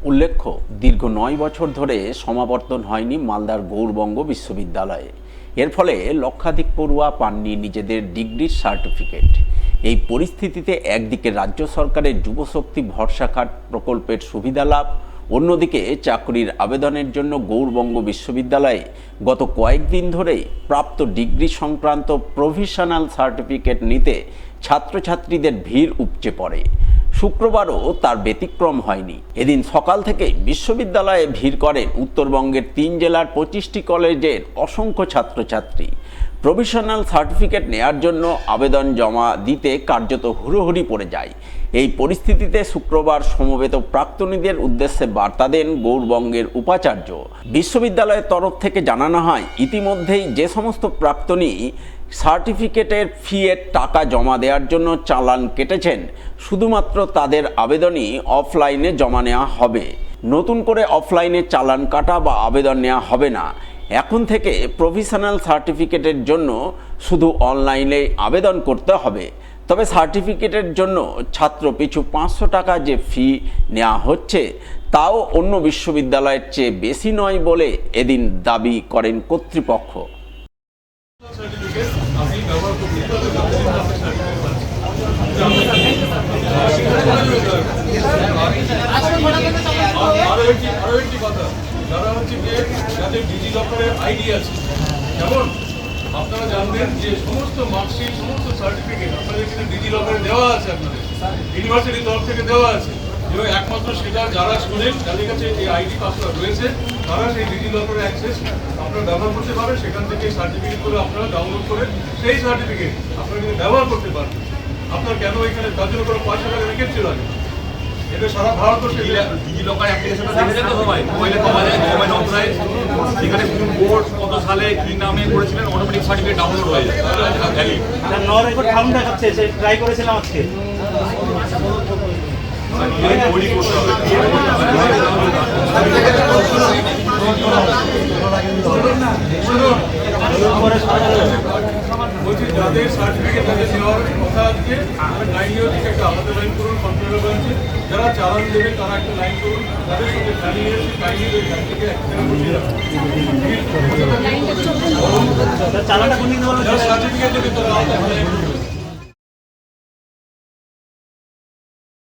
উল্লেখ্য, দীর্ঘ ৯ বছর ধরে সমাবর্তন হয়নি মালদার গৌড়বঙ্গ বিশ্ববিদ্যালয়ে। এর ফলে লক্ষাধিক পড়ুয়া পাননি নিজেদের ডিগ্রির সার্টিফিকেট। এই পরিস্থিতিতে একদিকে রাজ্য সরকারের যুবশক্তি ভরসা কার্ড প্রকল্পের সুবিধা লাভ, অন্যদিকে চাকরির আবেদনের জন্য গৌড়বঙ্গ বিশ্ববিদ্যালয়ে গত কয়েকদিন ধরেই প্রাপ্ত ডিগ্রি সংক্রান্ত প্রভিশনাল সার্টিফিকেট নিতে ছাত্রছাত্রীদের ভিড় উপচে পড়ে। শুক্রবারও তার ব্যতিক্রম হয়নি। এদিন সকাল থেকে বিশ্ববিদ্যালয়ে ভিড় করেন উত্তরবঙ্গের ৩ জেলার ২৫টি কলেজের অসংখ্য ছাত্রছাত্রী। প্রভিশনাল সার্টিফিকেট নেয়ার জন্য আবেদন জমা দিতে কার্যত হুড়োহুড়ি পড়ে যায়। এই পরিস্থিতিতে শুক্রবার সমবেত প্রাক্তনীদের উদ্দেশ্যে বার্তা দেন গৌড়বঙ্গের উপাচার্য। বিশ্ববিদ্যালয়ের তরফ থেকে জানানো হয়, ইতিমধ্যেই যে সমস্ত প্রাক্তনী সার্টিফিকেটের ফিয়ের টাকা জমা দেওয়ার জন্য চালান কেটেছেন, শুধুমাত্র তাদের আবেদনই অফলাইনে জমা নেওয়া হবে। নতুন করে অফলাইনে চালান কাটা বা আবেদন নেওয়া হবে না। এখন থেকে প্রভিশনাল সার্টিফিকেটের জন্য শুধু অনলাইনে আবেদন করতে হবে। তবে সার্টিফিকেটের জন্য ছাত্র পিছু ৫০০ টাকা যে ফি নেওয়া হচ্ছে, তাও অন্য বিশ্ববিদ্যালয়ের চেয়ে বেশি নয় বলে এদিন দাবি করেন কর্তৃপক্ষ। যারা হচ্ছে যে যাদের ডিজিলকারের আইডি আছে, যেমন আপনারা জানবেন যে সমস্ত মার্কশিট, সমস্ত সার্টিফিকেট আপনাদের কিন্তু ডিজিলকারে দেওয়া আছে, আপনাদের ইউনিভার্সিটির তরফ থেকে দেওয়া আছে, এবং একমাত্র সেটা যারা স্টুডেন্ট যাদের কাছে এই আইডি পাসওয়ার্ড রয়েছে তারা সেই ডিজিলকারে অ্যাক্সেস আপনারা ব্যবহার করতে পারবেন। সেখান থেকে সার্টিফিকেটগুলো আপনারা ডাউনলোড করে সেই সার্টিফিকেট আপনারা কিন্তু ব্যবহার করতে পারবেন। আপনার কেন এখানে তার জন্য কোনো পয়সা টাকা রেখেছে লাগে? এটা সারা ভারতবর্ষে ডিজিলকার অ্যাপ্লিকেশনটা দেখেছেন তো সবাই? মোবাইলে পাওয়া যায়, মোবাইল অথরাইজ, সেখানে কোন বোর্ড কত সালে কি নামে করেছিলেন অটোমেটিক সার্টিফিকেট ডাউনলোড হয়ে যায়। রেকর্ড ফাউন্ড দেখাচ্ছে, সে ট্রাই করেছিলাম আজকে। তৈরি করতে হবে। বলছি যাদের সার্টিফিকেট তাদের দেওয়ার কথা আজকে লাইনেও দিকে একটা আলাদা লাইন করুন, কন্ট্রোলার ব্রাঞ্চে যারা চালান দেবে তারা একটা লাইন করুন, তাদের সঙ্গে ফ্যামিলি এসে লাইনে ওই লাইন থেকে একসাথে বসিয়ে রাখুন। চালানটা কোন দিন সার্টিফিকেট দেবে তারা